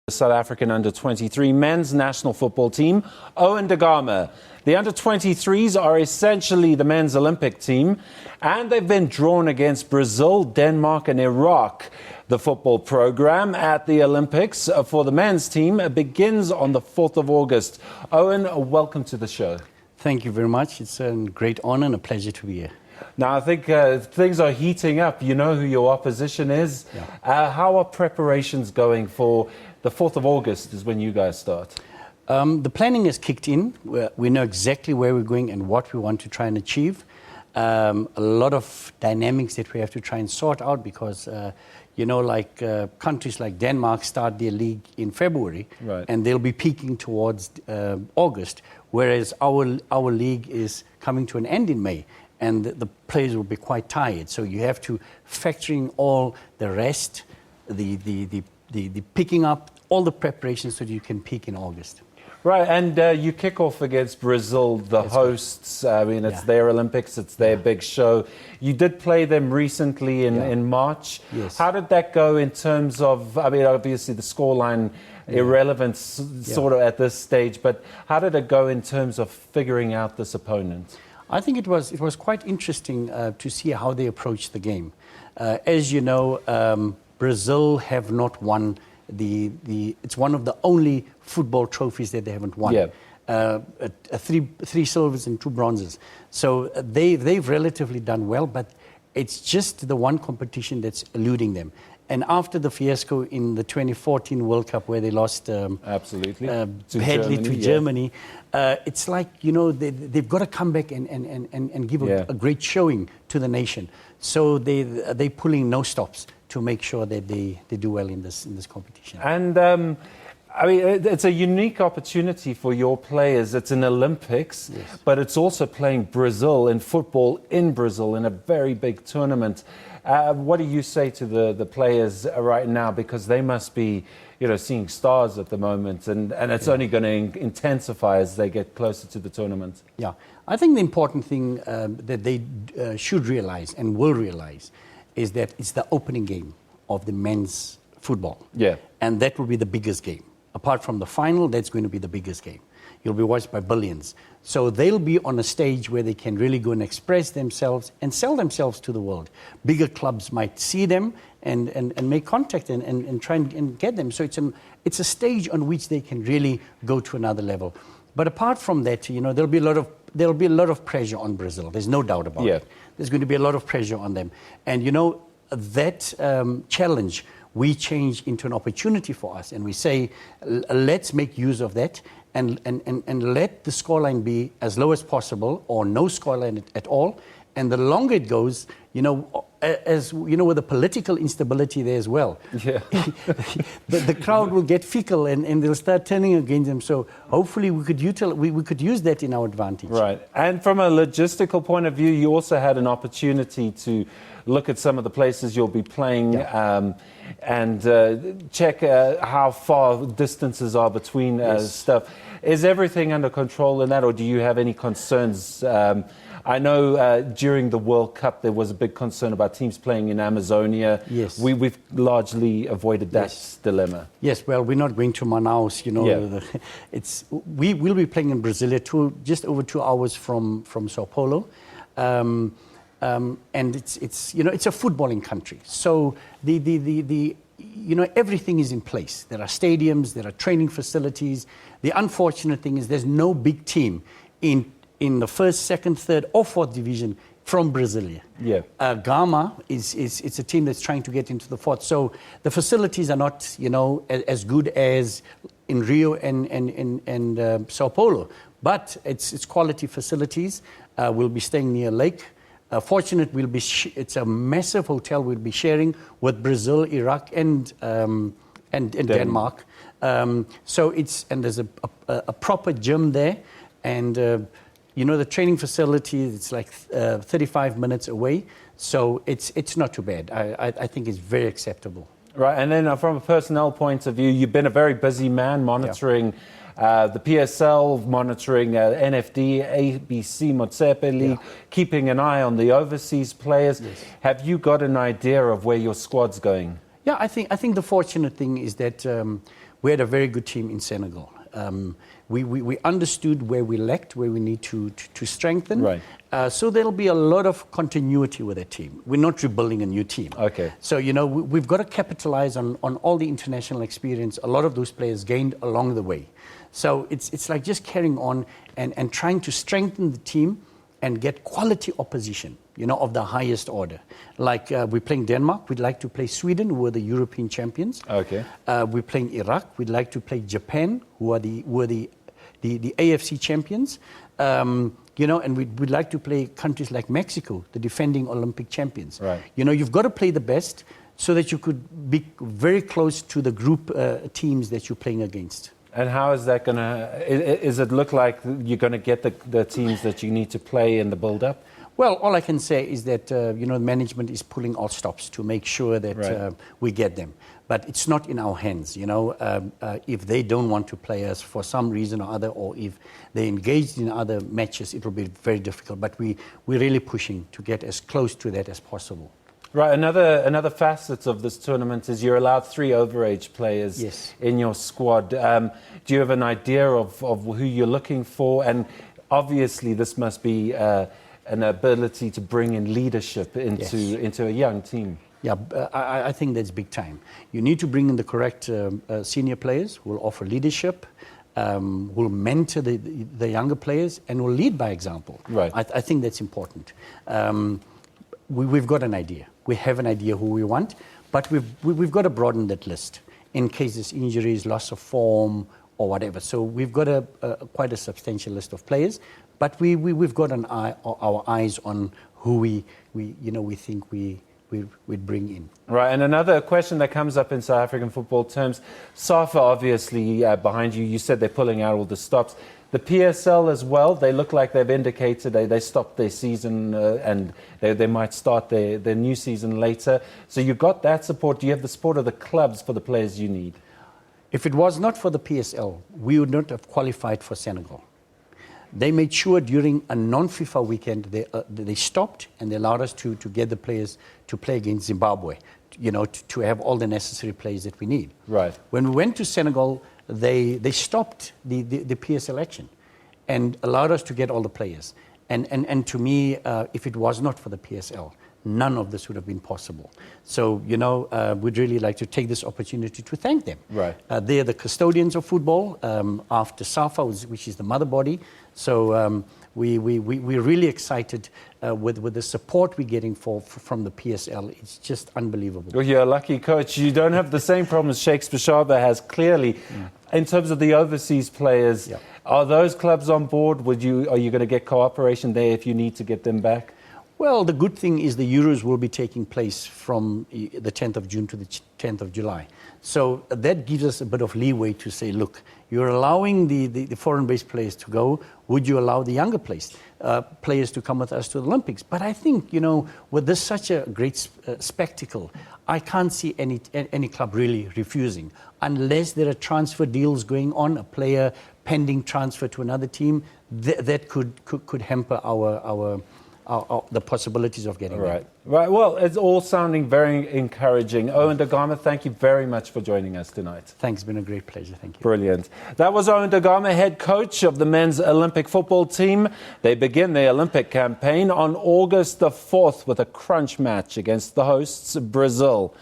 The South African under-23 men's national football team, Owen da Gama. The under-23s are essentially the men's Olympic team, and they've been drawn against Brazil, Denmark and Iraq. The football program at the Olympics for the men's team begins on the 4th of August. Owen, welcome to the show. Thank you very much. It's a great honor and a pleasure to be here. Now, I think things are heating up. You know who your opposition is. Yeah. How are preparations going for the 4th of August is when you guys start? The planning has kicked in. We know exactly where we're going and what we want to try and achieve. A lot of dynamics that we have to try and sort out because, countries like Denmark start their league in February, right, and they'll be peaking towards August, whereas our league is coming to an end in May. And the players will be quite tired. So you have to factor in all the rest, the picking up, all the preparations so that you can peak in August. Right, and you kick off against Brazil, the hosts. I mean, it's their Olympics, it's their big show. You did play them recently in March. Yes. How did that go in terms of, I mean, obviously the scoreline irrelevant sort of at this stage, but how did it go in terms of figuring out this opponent? I think it was quite interesting to see how they approached the game. As you know, Brazil have not won it's one of the only football trophies that they haven't won. Yeah. Three silvers and 2 bronzes. So they've relatively done well, but it's just the one competition that's eluding them. And after the fiasco in the 2014 World Cup where they lost absolutely badly to Germany, it's like, you know, they've got to come back and give a great showing to the nation. So they're pulling no stops to make sure that they do well in this competition. And I mean, it's a unique opportunity for your players. It's an Olympics, but it's also playing Brazil in football in Brazil in a very big tournament. What do you say to the players right now? Because they must be, you know, seeing stars at the moment, and it's only going to intensify as they get closer to the tournament. Yeah, I think the important thing that they should realize and will realize is that it's the opening game of the men's football. Yeah. And that will be the biggest game. Apart from the final, that's going to be the biggest game. You'll be watched by billions. So they'll be on a stage where they can really go and express themselves and sell themselves to the world. Bigger clubs might see them and make contact and try and get them. So it's a stage on which they can really go to another level. But apart from that, you know, there'll be a lot of pressure on Brazil. There's no doubt about it. There's going to be a lot of pressure on them. And you know, that challenge we change into an opportunity for us, and we say, let's make use of that and let the scoreline be as low as possible or no scoreline at all. And the longer it goes, you know, as you know, with the political instability there as well, the crowd will get fickle and they'll start turning against them. So hopefully we could use that in our advantage. Right. And from a logistical point of view, you also had an opportunity to look at some of the places you'll be playing and check how far distances are between stuff. Is everything under control in that, or do you have any concerns? I know during the World Cup there was a big concern about teams playing in Amazonia. Yes. We've largely avoided that dilemma. Yes, well, we're not going to Manaus, you know. We will be playing in Brasilia, just over 2 hours from Sao Paulo. And it's you know, it's a footballing country. So you know, everything is in place. There are stadiums, there are training facilities. The unfortunate thing is there's no big team in the 1st, 2nd, 3rd or 4th division from Brasilia. Gama is a team that's trying to get into the 4th. So the facilities are not, you know, as good as in Rio and Sao Paulo, but it's quality facilities. We'll be staying near a lake. Fortunately, it's a massive hotel we'll be sharing with Brazil, Iraq, and Denmark. So there's a proper gym there, and you know, the training facility, it's like 35 minutes away, so it's not too bad. I think it's very acceptable. Right, and then from a personnel point of view, you've been a very busy man monitoring the PSL, monitoring NFD, SABC, Motsepe League, keeping an eye on the overseas players. Have you got an idea of where your squad's going? Yeah, I think the fortunate thing is that we had a very good team in Senegal. We understood where we lacked, where we need to strengthen. Right. So there'll be a lot of continuity with that team. We're not rebuilding a new team. Okay. So, we've got to capitalize on all the international experience a lot of those players gained along the way. So it's like just carrying on and trying to strengthen the team and get quality opposition, of the highest order. Like we're playing Denmark, we'd like to play Sweden, who are the European champions. Okay. We're playing Iraq, we'd like to play Japan, who are the AFC champions. And we'd like to play countries like Mexico, the defending Olympic champions. Right. You've got to play the best so that you could be very close to the group teams that you're playing against. And how is that going to... Is it look like you're going to get the teams that you need to play in the build-up? Well, all I can say is that, management is pulling all stops to make sure that we get them. But it's not in our hands, If they don't want to play us for some reason or other, or if they're engaged in other matches, it will be very difficult. But we're really pushing to get as close to that as possible. Right. Another facet of this tournament is you're allowed 3 overage players in your squad. Do you have an idea of who you're looking for? And obviously, this must be an ability to bring in leadership into a young team. Yeah, I think that's big time. You need to bring in the correct senior players who will offer leadership, will mentor the younger players, and will lead by example. Right. I think that's important. We've got an idea. We have an idea who we want, but we've got to broaden that list in case there's injuries, loss of form, or whatever. So we've got quite a substantial list of players, but we've got our eyes on who we think we'd bring in. Right, and another question that comes up in South African football terms, SAFA obviously behind you, you said they're pulling out all the stops. The PSL as well, they look like they've indicated they stopped their season and they might start their new season later. So you've got that support. Do you have the support of the clubs for the players you need? If it was not for the PSL, we would not have qualified for Senegal. They made sure during a non-FIFA weekend they stopped and they allowed us to get the players to play against Zimbabwe, to have all the necessary players that we need. Right. When we went to Senegal, they stopped the PSL action and allowed us to get all the players. And to me, if it was not for the PSL, none of this would have been possible. So, we'd really like to take this opportunity to thank them. Right. They're the custodians of football after SAFA, which is the mother body. So we're really excited with the support we're getting from the PSL. It's just unbelievable. Well, you're a lucky coach. You don't have the same problems Shakes Bashaba has, clearly. In terms of the overseas players, are those clubs on board? Are you going to get cooperation there if you need to get them back? Well, the good thing is the Euros will be taking place from the 10th of June to the 10th of July. So that gives us a bit of leeway to say, look, you're allowing the foreign-based players to go. Would you allow the younger players to come with us to the Olympics? But I think, with this such a great spectacle, I can't see any club really refusing. Unless there are transfer deals going on, a player pending transfer to another team, that could hamper the possibilities of getting right. Right. Well, it's all sounding very encouraging. Owen da Gama, thank you very much for joining us tonight. Thanks. It's been a great pleasure. Thank you. Brilliant. That was Owen da Gama, head coach of the men's Olympic football team. They begin their Olympic campaign on August the 4th with a crunch match against the hosts, Brazil.